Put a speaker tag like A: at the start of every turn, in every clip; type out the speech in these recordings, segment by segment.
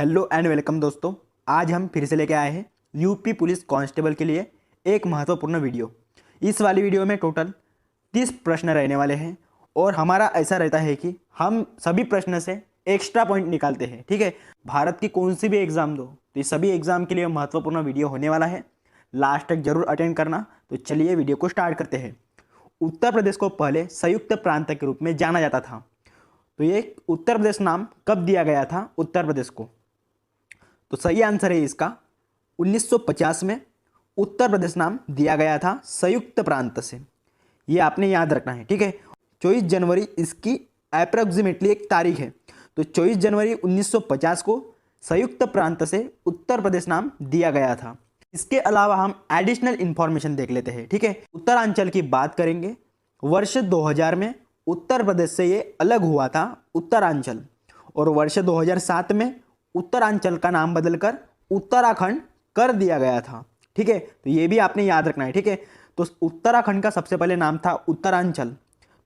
A: Hello and welcome दोस्तों। आज हम फिर से लेके आए हैं यूपी पुलिस कांस्टेबल के लिए एक महत्वपूर्ण वीडियो। इस वाली वीडियो में टोटल 30 प्रश्न रहने वाले हैं और हमारा ऐसा रहता है कि हम सभी प्रश्न से एक्स्ट्रा पॉइंट निकालते हैं। ठीक है, भारत की कौन सी भी एग्जाम दो तो इस सभी एग्जाम के लिए महत्वपूर्ण वीडियो होने वाला है। लास्ट तक जरूर अटेंड करना। तो चलिए वीडियो को स्टार्ट करते हैं। उत्तर प्रदेश को पहले संयुक्त प्रांत के रूप में जाना जाता था, तो ये उत्तर प्रदेश नाम कब दिया गया था उत्तर प्रदेश को? तो सही आंसर है इसका 1950 में उत्तर प्रदेश नाम दिया गया था संयुक्त प्रांत से। ये आपने याद रखना है। ठीक है, 24 जनवरी इसकी अप्रॉक्सीमेटली एक तारीख है। तो 24 जनवरी 1950 को संयुक्त प्रांत से उत्तर प्रदेश नाम दिया गया था। इसके अलावा हम एडिशनल इंफॉर्मेशन देख लेते हैं। ठीक है, उत्तरांचल की बात करेंगे। वर्ष 2000 में उत्तर प्रदेश से ये अलग हुआ था उत्तरांचल, और वर्ष 2007 में उत्तरांचल का नाम बदलकर उत्तराखंड कर दिया गया था। ठीक है, तो ये भी आपने याद रखना है। ठीक है, तो उत्तराखंड का सबसे पहले नाम था उत्तरांचल,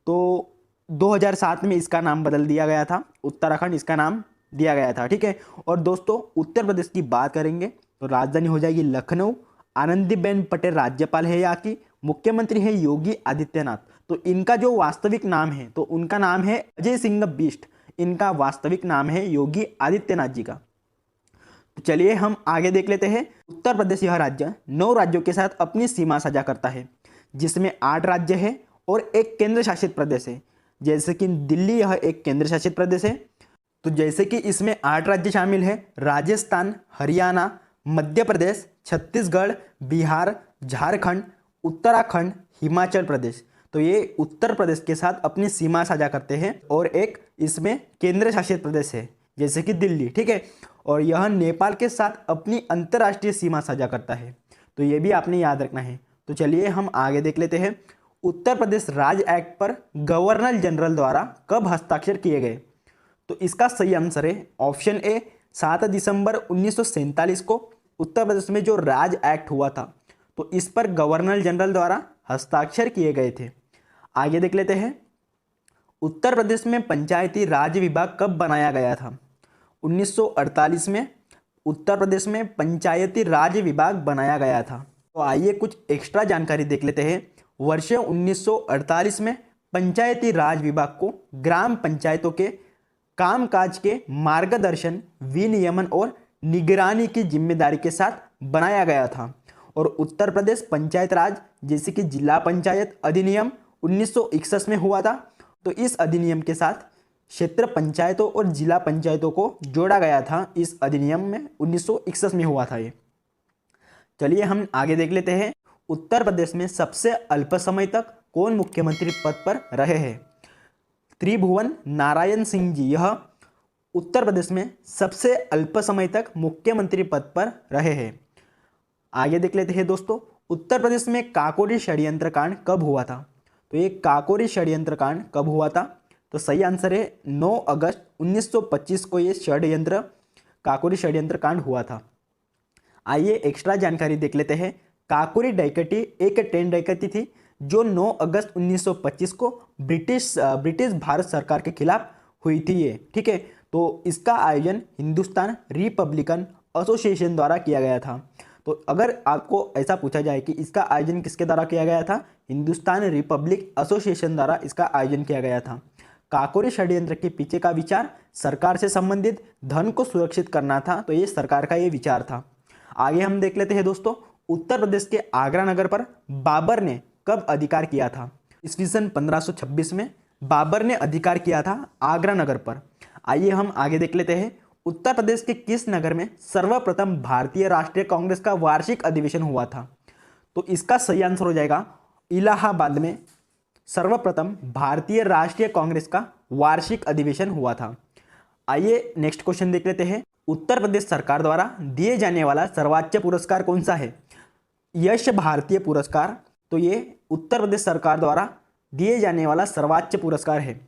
A: तो 2007 में इसका नाम बदल दिया गया था, उत्तराखंड इसका नाम दिया गया था। ठीक है, और दोस्तों उत्तर प्रदेश की बात करेंगे तो राजधानी हो जाएगी लखनऊ। आनंदीबेन पटेल राज्यपाल है यहाँ की, मुख्यमंत्री है योगी आदित्यनाथ। तो इनका जो वास्तविक नाम है तो उनका नाम है अजय सिंह बिष्ट, इनका वास्तविक नाम है योगी आदित्यनाथ जी का। तो चलिए हम आगे देख लेते हैं। उत्तर प्रदेश यह राज्य 9 राज्यों के साथ अपनी सीमा साझा करता है, जिसमें 8 राज्य है और एक केंद्र शासित प्रदेश है। जैसे कि दिल्ली यह एक केंद्र शासित प्रदेश है, तो जैसे कि इसमें 8 राज्य शामिल है: राजस्थान, हरियाणा, मध्य प्रदेश, छत्तीसगढ़, बिहार, झारखंड, उत्तराखंड, हिमाचल प्रदेश। तो ये उत्तर प्रदेश के साथ अपनी सीमा साझा करते हैं और एक इसमें केंद्र शासित प्रदेश है जैसे कि दिल्ली। ठीक है, और यह नेपाल के साथ अपनी अंतर्राष्ट्रीय सीमा साझा करता है। तो ये भी आपने याद रखना है। तो चलिए हम आगे देख लेते हैं। उत्तर प्रदेश राज्य एक्ट पर गवर्नर जनरल द्वारा कब हस्ताक्षर किए गए? तो इसका सही आंसर है ऑप्शन ए 7 दिसंबर 1947 को उत्तर प्रदेश में जो राज्य एक्ट हुआ था तो इस पर गवर्नर जनरल द्वारा हस्ताक्षर किए गए थे। आगे देख लेते हैं। उत्तर प्रदेश में पंचायती राज विभाग कब बनाया गया था? 1948 में उत्तर प्रदेश में पंचायती राज विभाग बनाया गया था। तो आइए कुछ एक्स्ट्रा जानकारी देख लेते हैं। वर्ष 1948 में पंचायती राज विभाग को ग्राम पंचायतों के कामकाज के मार्गदर्शन, विनियमन और निगरानी की जिम्मेदारी के साथ बनाया गया था। और उत्तर प्रदेश पंचायत राज जैसे कि जिला पंचायत अधिनियम 1961 में हुआ था। तो इस अधिनियम के साथ क्षेत्र पंचायतों और जिला पंचायतों को जोड़ा गया था। इस अधिनियम में 1961 में हुआ था ये। चलिए हम आगे देख लेते हैं। उत्तर प्रदेश में सबसे अल्प समय तक कौन मुख्यमंत्री पद पर रहे हैं? त्रिभुवन नारायण सिंह जी यह उत्तर प्रदेश में सबसे अल्प समय तक मुख्यमंत्री पद पर रहे हैं। आगे देख लेते हैं दोस्तों। उत्तर प्रदेश में काकोरी षड्यंत्र कांड कब हुआ था? तो ये काकोरी षड्यंत्र कांड कब हुआ था? तो सही आंसर है 9 अगस्त 1925 को ये काकोरी षड्यंत्र कांड हुआ था। आइए एक्स्ट्रा जानकारी देख लेते हैं। काकोरी डकैती एक ट्रेन डकैती थी जो 9 अगस्त 1925 को ब्रिटिश भारत सरकार के खिलाफ हुई थी ये। ठीक है, तो इसका आयोजन हिंदुस्तान रिपब्लिकन एसोसिएशन द्वारा किया गया था। तो अगर आपको ऐसा पूछा जाए कि इसका आयोजन किसके द्वारा किया गया था, हिंदुस्तान रिपब्लिक एसोसिएशन द्वारा इसका आयोजन किया गया था। काकोरी षड्यंत्र के पीछे का विचार सरकार से संबंधित धन को सुरक्षित करना था। तो ये सरकार का ये विचार था। आगे हम देख लेते हैं दोस्तों। उत्तर प्रदेश के आगरा नगर पर बाबर ने कब अधिकार किया था? ईस्वी सन 1526 में बाबर ने अधिकार किया था आगरा नगर पर। आइए हम आगे देख लेते हैं। उत्तर प्रदेश के किस नगर में सर्वप्रथम भारतीय राष्ट्रीय कांग्रेस का वार्षिक अधिवेशन हुआ था? तो इसका सही आंसर हो जाएगा इलाहाबाद में सर्वप्रथम भारतीय राष्ट्रीय कांग्रेस का वार्षिक अधिवेशन हुआ था। आइए नेक्स्ट क्वेश्चन देख लेते हैं। उत्तर प्रदेश सरकार द्वारा दिए जाने वाला सर्वोच्च पुरस्कार कौन सा है? यश भारतीय पुरस्कार। तो ये उत्तर प्रदेश सरकार द्वारा दिए जाने वाला सर्वोच्च पुरस्कार है।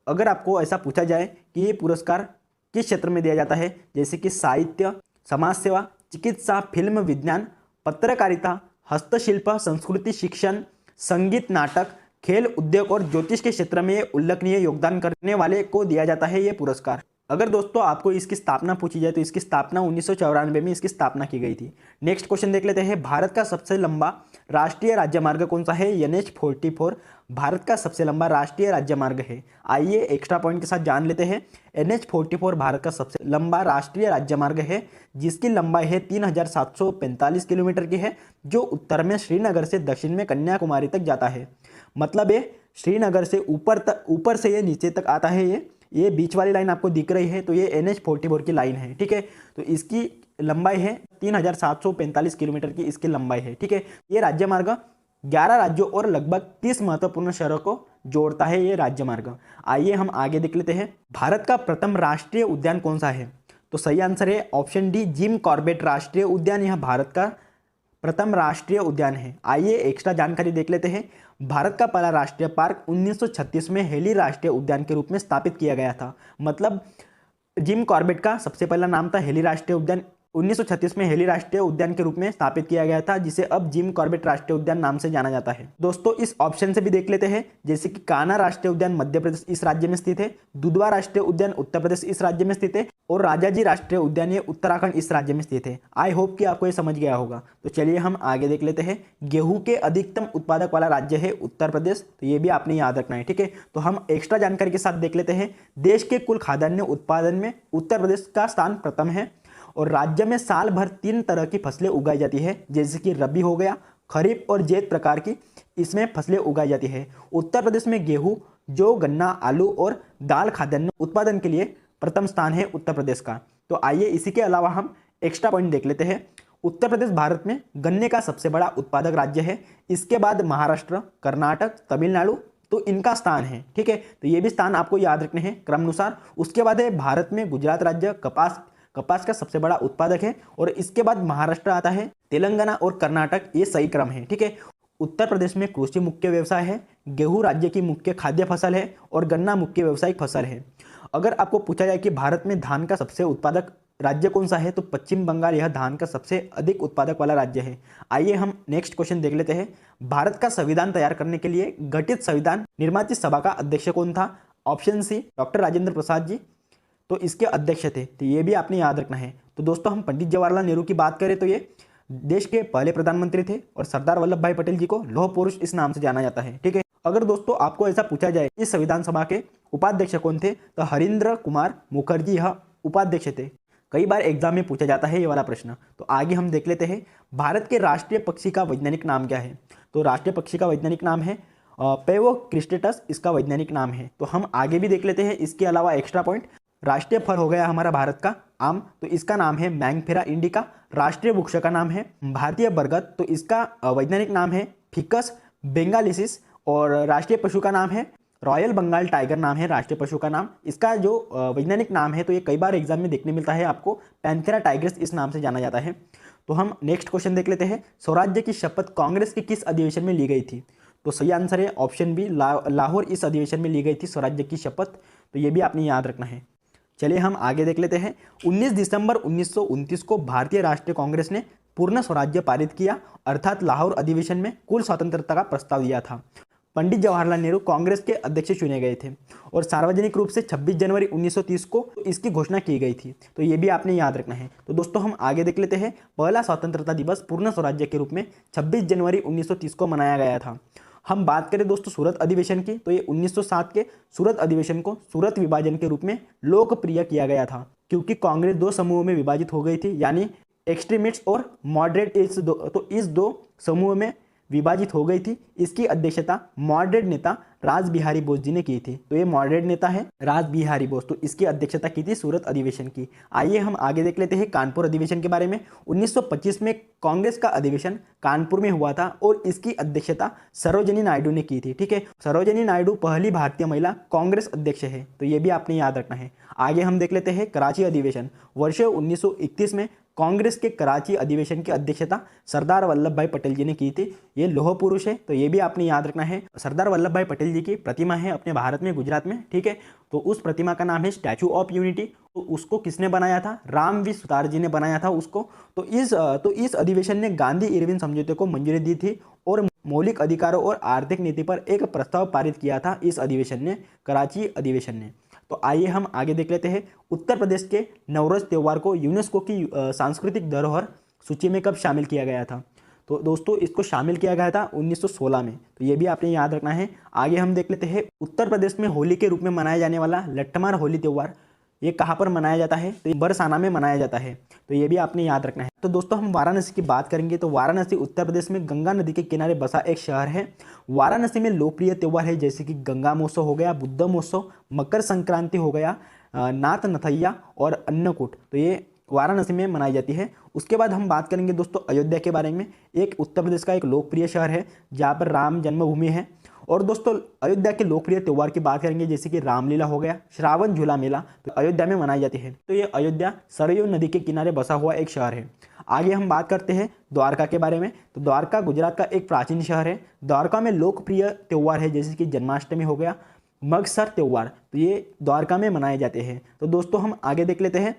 A: अगर आपको ऐसा पूछा जाए कि ये पुरस्कार किस क्षेत्र में दिया जाता है, जैसे कि साहित्य, समाज सेवा, चिकित्सा, फिल्म विज्ञान, पत्रकारिता, हस्तशिल्प, संस्कृति, शिक्षण, संगीत, नाटक, खेल, उद्योग और ज्योतिष के क्षेत्र में उल्लेखनीय योगदान करने वाले को दिया जाता है ये पुरस्कार। अगर दोस्तों आपको इसकी स्थापना पूछी जाए तो इसकी स्थापना 1994 में इसकी स्थापना की गई थी। नेक्स्ट क्वेश्चन देख लेते हैं, भारत का सबसे लंबा राष्ट्रीय राज्यमार्ग कौन सा है? NH-44 भारत का सबसे लंबा राष्ट्रीय राज्यमार्ग है। आइए एक्स्ट्रा पॉइंट के साथ जान लेते हैं। NH-44 भारत का सबसे लंबा राष्ट्रीय राज्यमार्ग है जिसकी लंबाई है 3745 किलोमीटर की है, जो उत्तर में श्रीनगर से दक्षिण में कन्याकुमारी तक जाता है। मतलब ये श्रीनगर से ऊपर से ये नीचे तक आता है। ये बीच वाली लाइन आपको दिख रही है तो ये NH-44 की लाइन है, ठीक है। तो इसकी लंबाई है 3745 किलोमीटर की इसकी लंबाई है, ठीक है। ये राज्यमार्ग 11 राज्यों और लगभग 30 महत्वपूर्ण शहरों को जोड़ता है ये राज्यमार्ग। आइए हम आगे देख लेते हैं, भारत का प्रथम राष्ट्रीय उद्यान कौन सा है? तो सही आंसर है ऑप्शन डी, जिम कॉर्बेट राष्ट्रीय उद्यान। यह भारत का प्रथम राष्ट्रीय उद्यान है। आइए एक्स्ट्रा जानकारी देख लेते हैं, भारत का पहला राष्ट्रीय पार्क 1936 में हेली राष्ट्रीय उद्यान के रूप में स्थापित किया गया था। मतलब जिम कॉर्बेट का सबसे पहला नाम था हेली राष्ट्रीय उद्यान। 1936 में हेली राष्ट्रीय उद्यान के रूप में स्थापित किया गया था, जिसे अब जिम कॉर्बेट राष्ट्रीय उद्यान नाम से जाना जाता है। दोस्तों इस ऑप्शन से भी देख लेते हैं, जैसे कि कान्हा राष्ट्रीय उद्यान मध्य प्रदेश इस राज्य में स्थित है, दुधवा राष्ट्रीय उद्यान उत्तर प्रदेश इस राज्य में स्थित है, और राजाजी राष्ट्रीय उद्यान ये उत्तराखंड इस राज्य में स्थित है। आई होप कि आपको ये समझ गया होगा। तो चलिए हम आगे देख लेते हैं, गेहूं के अधिकतम उत्पादक वाला राज्य है उत्तर प्रदेश, तो ये भी आपने याद रखना है, ठीक है। तो हम एक्स्ट्रा जानकारी के साथ देख लेते हैं, देश के कुल खाद्यान्न उत्पादन में उत्तर प्रदेश का स्थान प्रथम है, और राज्य में साल भर 3 तरह की फसलें उगाई जाती है, जैसे कि रबी हो गया, खरीफ और जैद प्रकार की इसमें फसलें उगाई जाती है। उत्तर प्रदेश में गेहूं, जौ, गन्ना, आलू और दाल खाद्यान्न उत्पादन के लिए प्रथम स्थान है उत्तर प्रदेश का। तो आइए इसी के अलावा हम एक्स्ट्रा पॉइंट देख लेते हैं, उत्तर प्रदेश भारत में गन्ने का सबसे बड़ा उत्पादक राज्य है। इसके बाद महाराष्ट्र, कर्नाटक, तमिलनाडु तो इनका स्थान है, ठीक है। तो ये भी स्थान आपको याद रखने हैं क्रमानुसार। उसके बाद है भारत में गुजरात राज्य कपास का सबसे बड़ा उत्पादक है, और इसके बाद महाराष्ट्र आता है, तेलंगाना और कर्नाटक, ये सही क्रम है, ठीक है। उत्तर प्रदेश में कृषि मुख्य व्यवसाय है, गेहूं राज्य की मुख्य खाद्य फसल है, और गन्ना मुख्य व्यावसायिक फसल है। अगर आपको पूछा जाए कि भारत में धान का सबसे उत्पादक राज्य कौन सा है, तो पश्चिम बंगाल यह धान का सबसे अधिक उत्पादक वाला राज्य है। आइए हम नेक्स्ट क्वेश्चन देख लेते हैं, भारत का संविधान तैयार करने के लिए गठित संविधान निर्माती सभा का अध्यक्ष कौन था? Option C, doctor Rajendra Prasad ji तो इसके अध्यक्ष थे। तो ये भी आपने याद रखना है। तो दोस्तों हम पंडित जवाहरलाल नेहरू की बात करें तो ये देश के पहले प्रधानमंत्री थे, और सरदार वल्लभ भाई पटेल जी को लौह पुरुष इस नाम से जाना जाता है, ठीक है। अगर दोस्तों आपको ऐसा पूछा जाए इस संविधान सभा के उपाध्यक्ष कौन थे, तो हरींद्र कुमार मुखर्जी यह उपाध्यक्ष थे। कई बार एग्जाम में पूछा जाता है ये वाला प्रश्न। तो आगे हम देख लेते हैं, भारत के राष्ट्रीय पक्षी का वैज्ञानिक नाम क्या है? तो राष्ट्रीय पक्षी का वैज्ञानिक नाम है पेवो क्रिस्टेटस, इसका वैज्ञानिक नाम है। तो हम आगे भी देख लेते हैं, इसके अलावा एक्स्ट्रा पॉइंट, राष्ट्रीय फल हो गया हमारा भारत का आम, तो इसका नाम है मैंगफेरा इंडिका। राष्ट्रीय वृक्ष का नाम है भारतीय बरगद, तो इसका वैज्ञानिक नाम है फिकस बेंगालिसिस। और राष्ट्रीय पशु का नाम है रॉयल बंगाल टाइगर, नाम है राष्ट्रीय पशु का नाम। इसका जो वैज्ञानिक नाम है, तो ये कई बार एग्जाम में देखने मिलता है आपको, पैंथेरा टाइग्रिस इस नाम से जाना जाता है। तो हम नेक्स्ट क्वेश्चन देख लेते हैं, स्वराज्य की शपथ कांग्रेस के किस अधिवेशन में ली गई थी? तो सही आंसर है ऑप्शन बी, लाहौर इस अधिवेशन में ली गई थी स्वराज्य की शपथ। तो ये भी आपने याद रखना है। चलिए हम आगे देख लेते हैं, 19 दिसंबर 1929 को भारतीय राष्ट्रीय कांग्रेस ने पूर्ण स्वराज्य पारित किया, अर्थात लाहौर अधिवेशन में कुल स्वतंत्रता का प्रस्ताव दिया था। पंडित जवाहरलाल नेहरू कांग्रेस के अध्यक्ष चुने गए थे, और सार्वजनिक रूप से 26 जनवरी 1930 को इसकी घोषणा की गई थी। तो ये भी आपने याद रखना है। तो दोस्तों हम आगे देख लेते हैं, पहला स्वतंत्रता दिवस पूर्ण स्वराज्य के रूप में 26 जनवरी 1930 को मनाया गया था। हम बात करें दोस्तों सूरत अधिवेशन की, तो ये 1907 के सूरत अधिवेशन को सूरत विभाजन के रूप में लोकप्रिय किया गया था, क्योंकि कांग्रेस 2 समूहों में विभाजित हो गई थी, यानी एक्सट्रीमिस्ट और मॉडरेट, तो इस 2 समूहों में विभाजित हो गई थी। इसकी अध्यक्षता मॉडरेट नेता राज बिहारी बोस जी ने की थी। तो ये मॉडरेट नेता है राज बिहारी बोस, तो इसकी अध्यक्षता की थी सूरत अधिवेशन की। आइए हम आगे देख लेते हैं कानपुर अधिवेशन के बारे में। 1925 में कांग्रेस का अधिवेशन कानपुर में हुआ था, और इसकी अध्यक्षता सरोजिनी नायडू ने की थी, ठीक है। सरोजिनी नायडू पहली भारतीय महिला कांग्रेस अध्यक्ष है, तो ये भी आपने याद रखना है। आगे हम देख लेते हैं कराची अधिवेशन। वर्ष 1931 में कांग्रेस के कराची अधिवेशन की अध्यक्षता सरदार वल्लभ भाई पटेल जी ने की थी। ये लौह पुरुष है, तो ये भी आपने याद रखना है। सरदार वल्लभ भाई पटेल जी की प्रतिमा है अपने भारत में, गुजरात में, ठीक है। तो उस प्रतिमा का नाम है स्टैचू ऑफ यूनिटी। तो उसको किसने बनाया था? रामवी सुतार जी ने बनाया था उसको। तो इस अधिवेशन ने गांधी इरविन समझौते को मंजूरी दी थी, और मौलिक अधिकारों और आर्थिक नीति पर एक प्रस्ताव पारित किया था इस अधिवेशन ने, कराची अधिवेशन ने। तो आइए हम आगे देख लेते हैं। उत्तर प्रदेश के नवरोज त्यौहार को यूनेस्को की सांस्कृतिक धरोहर सूची में कब शामिल किया गया था? तो दोस्तों इसको शामिल किया गया था 1916 में, तो ये भी आपने याद रखना है। आगे हम देख लेते हैं, उत्तर प्रदेश में होली के रूप में मनाया जाने वाला लट्ठमार होली त्यौहार ये कहाँ पर मनाया जाता है? तो ये बरसाना में मनाया जाता है, तो ये भी आपने याद रखना है। तो दोस्तों हम वाराणसी की बात करेंगे, तो वाराणसी उत्तर प्रदेश में गंगा नदी के किनारे बसा एक शहर है। वाराणसी में लोकप्रिय त्यौहार है जैसे कि गंगा महोत्सव हो गया, बुद्ध महोत्सव, मकर संक्रांति हो गया, नाथ नथैया और अन्नकूट, तो ये वाराणसी में मनाई जाती है। उसके बाद हम बात करेंगे दोस्तों अयोध्या के बारे में। एक उत्तर प्रदेश का एक लोकप्रिय शहर है जहाँ पर राम जन्मभूमि है। और दोस्तों अयोध्या के लोकप्रिय त्यौहार की बात करेंगे जैसे कि रामलीला हो गया, श्रावण झूला मेला, तो अयोध्या में मनाई जाती है। तो ये अयोध्या सरयू नदी के किनारे बसा हुआ एक शहर है। आगे हम बात करते हैं द्वारका के बारे में। तो द्वारका गुजरात का एक प्राचीन शहर है। द्वारका में लोकप्रिय त्यौहार है जैसे कि जन्माष्टमी हो गया, मगसर त्यौहार, तो ये द्वारका में मनाए जाते हैं। तो दोस्तों हम आगे देख लेते हैं,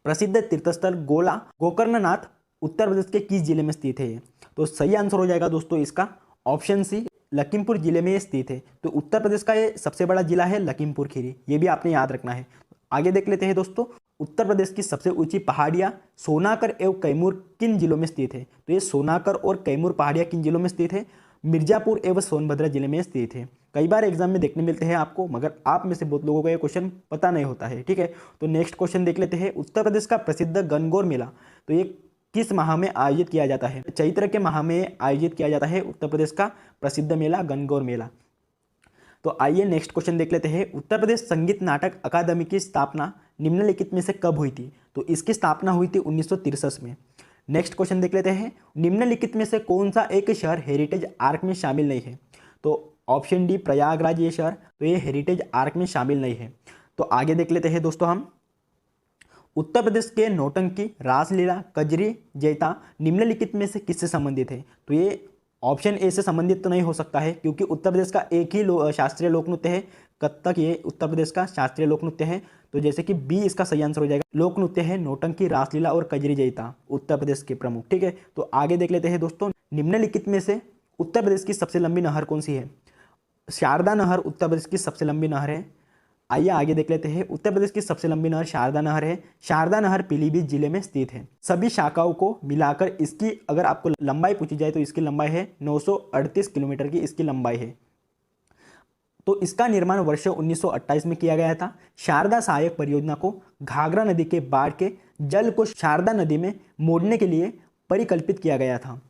A: प्रसिद्ध तीर्थस्थल गोकर्णनाथ उत्तर प्रदेश के किस जिले में स्थित है? तो सही आंसर हो जाएगा दोस्तों इसका ऑप्शन सी, लखीमपुर जिले में ये स्थित है। तो उत्तर प्रदेश का ये सबसे बड़ा जिला है लखीमपुर खीरी, ये भी आपने याद रखना है। आगे देख लेते हैं दोस्तों, उत्तर प्रदेश की सबसे ऊंची पहाड़ियाँ सोनाकर एवं कैमूर किन जिलों में स्थित है? तो ये सोनाकर और कैमूर पहाड़ियाँ किन जिलों में स्थित है? मिर्जापुर एवं सोनभद्र जिले में स्थित है। कई बार एग्जाम में देखने मिलते हैं आपको, मगर आप में से बहुत लोगों को ये क्वेश्चन पता नहीं होता है, ठीक है। तो नेक्स्ट क्वेश्चन देख लेते हैं, उत्तर प्रदेश का प्रसिद्ध गणगौर मेला तो ये किस माह में आयोजित किया जाता है? चैत्र के माह में आयोजित किया जाता है उत्तर प्रदेश का प्रसिद्ध मेला गणगौर मेला। तो आइए नेक्स्ट क्वेश्चन देख लेते हैं, उत्तर प्रदेश संगीत नाटक अकादमी की स्थापना निम्नलिखित में से कब हुई थी? तो इसकी स्थापना हुई थी 1963 में। नेक्स्ट क्वेश्चन देख लेते हैं, निम्नलिखित में से कौन सा एक शहर हेरिटेज आर्क में शामिल नहीं है? तो ऑप्शन डी प्रयागराज ये शहर, तो ये हेरिटेज आर्क में शामिल नहीं है। तो आगे देख लेते हैं दोस्तों हम, उत्तर प्रदेश के नौटंकी, रासलीला, कजरी, जैता निम्नलिखित में से किससे संबंधित है? तो ये ऑप्शन ए से संबंधित तो नहीं हो सकता है क्योंकि उत्तर प्रदेश का एक ही शास्त्रीय लोक नृत्य है कथक, ये उत्तर प्रदेश का शास्त्रीय लोक नृत्य है। तो जैसे कि बी इसका सही आंसर हो जाएगा, लोक नृत्य है नौटंकी, रासलीला और कजरी जैता उत्तर प्रदेश के प्रमुख, ठीक है। तो आगे देख लेते हैं दोस्तों, निम्नलिखित में से उत्तर प्रदेश की सबसे लंबी नहर कौन सी है? शारदा नहर उत्तर प्रदेश की सबसे लंबी नहर है। आइए आगे देख लेते हैं, उत्तर प्रदेश की सबसे लंबी नहर शारदा नहर है। शारदा नहर पीलीभीत जिले में स्थित है। सभी शाखाओं को मिलाकर इसकी अगर आपको लंबाई पूछी जाए तो इसकी लंबाई है 938 किलोमीटर की इसकी लंबाई है। तो इसका निर्माण वर्ष 1928 में किया गया था। शारदा सहायक परियोजना को घाघरा नदी के बाढ़ के जल को शारदा नदी में मोड़ने के लिए परिकल्पित किया गया था।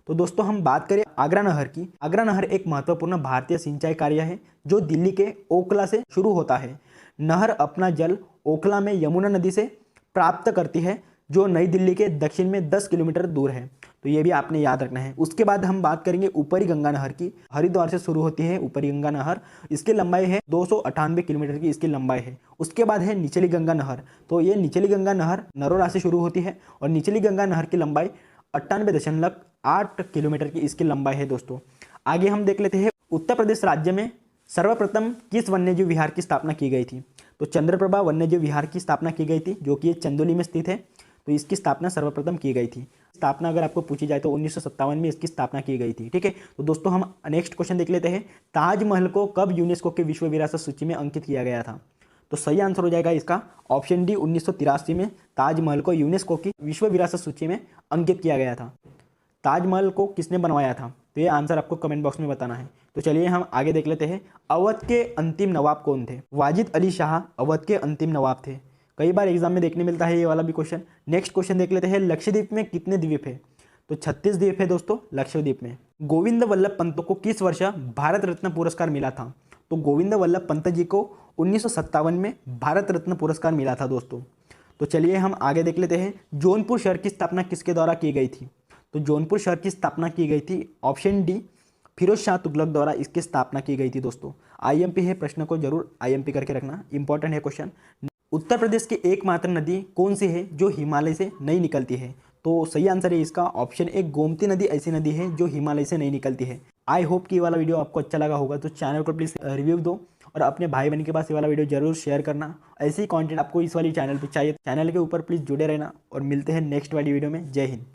A: तो दोस्तों हम बात करें आगरा नहर की। आगरा नहर एक महत्वपूर्ण भारतीय सिंचाई कार्य है जो दिल्ली के ओखला से शुरू होता है। नहर अपना जल ओखला में यमुना नदी से प्राप्त करती है जो नई दिल्ली के दक्षिण में 10 किलोमीटर दूर है। तो ये भी आपने याद रखना है। उसके बाद हम बात करेंगे ऊपरी गंगा नहर की। हरिद्वार से शुरू होती है ऊपरी गंगा नहर, इसकी लंबाई है 298 किलोमीटर की इसकी लंबाई है। उसके बाद है निचली गंगा नहर। तो ये निचली गंगा नहर नरोरा से शुरू होती है और निचली गंगा नहर की लंबाई 98.8 किलोमीटर की इसकी लंबाई है दोस्तों। आगे हम देख लेते हैं, उत्तर प्रदेश राज्य में सर्वप्रथम किस वन्यजीव विहार की स्थापना की गई थी? तो चंद्रप्रभा वन्यजीव विहार की स्थापना की गई थी जो कि ये चंदौली में स्थित है। तो इसकी स्थापना सर्वप्रथम की गई थी। स्थापना अगर आपको पूछी जाए तो 1957 में इसकी स्थापना की गई थी, ठीक है। तो दोस्तों हम नेक्स्ट क्वेश्चन देख लेते हैं, ताजमहल को कब यूनेस्को के विश्व विरासत सूची में अंकित किया गया था? तो सही आंसर हो जाएगा इसका ऑप्शन डी, 1983 में ताजमहल को यूनेस्को की विश्व विरासत सूची में अंकित किया गया था। ताजमहल को किसने बनवाया था? तो ये आंसर आपको कमेंट बॉक्स में बताना है। तो चलिए हम आगे देख लेते हैं, अवध के अंतिम नवाब कौन थे? वाजिद अली शाह अवध के अंतिम नवाब थे। कई बार एग्जाम में देखने मिलता है ये वाला भी क्वेश्चन। नेक्स्ट क्वेश्चन देख लेते हैं, लक्षद्वीप में कितने द्वीप है? तो 36 द्वीप है दोस्तों लक्षद्वीप में। गोविंद वल्लभ पंत को किस वर्ष भारत रत्न पुरस्कार मिला था? तो गोविंद वल्लभ पंत जी को 1957 में भारत रत्न पुरस्कार मिला था दोस्तों। तो चलिए हम आगे देख लेते हैं, जौनपुर शहर की स्थापना किसके द्वारा की गई थी? तो जौनपुर शहर की स्थापना की गई थी ऑप्शन डी, फिरोज शाह तुगलक द्वारा इसकी स्थापना की गई थी दोस्तों। आईएमपी है, प्रश्न को जरूर आईएमपी करके रखना, इंपॉर्टेंट है क्वेश्चन। उत्तर प्रदेश की एकमात्र नदी कौन सी है जो हिमालय से नहीं निकलती है? तो सही आंसर है इसका ऑप्शन ए, गोमती नदी ऐसी नदी है जो हिमालय से नहीं निकलती है। आई होप कि ये वाला वीडियो आपको अच्छा लगा होगा। तो चैनल को प्लीज़ रिव्यू दो और अपने भाई बहन के पास ये वाला वीडियो जरूर शेयर करना। ऐसे ही कंटेंट आपको इस वाली चैनल पे चाहिए, चैनल के ऊपर प्लीज़ जुड़े रहना और मिलते हैं नेक्स्ट वाली वीडियो में। जय हिंद।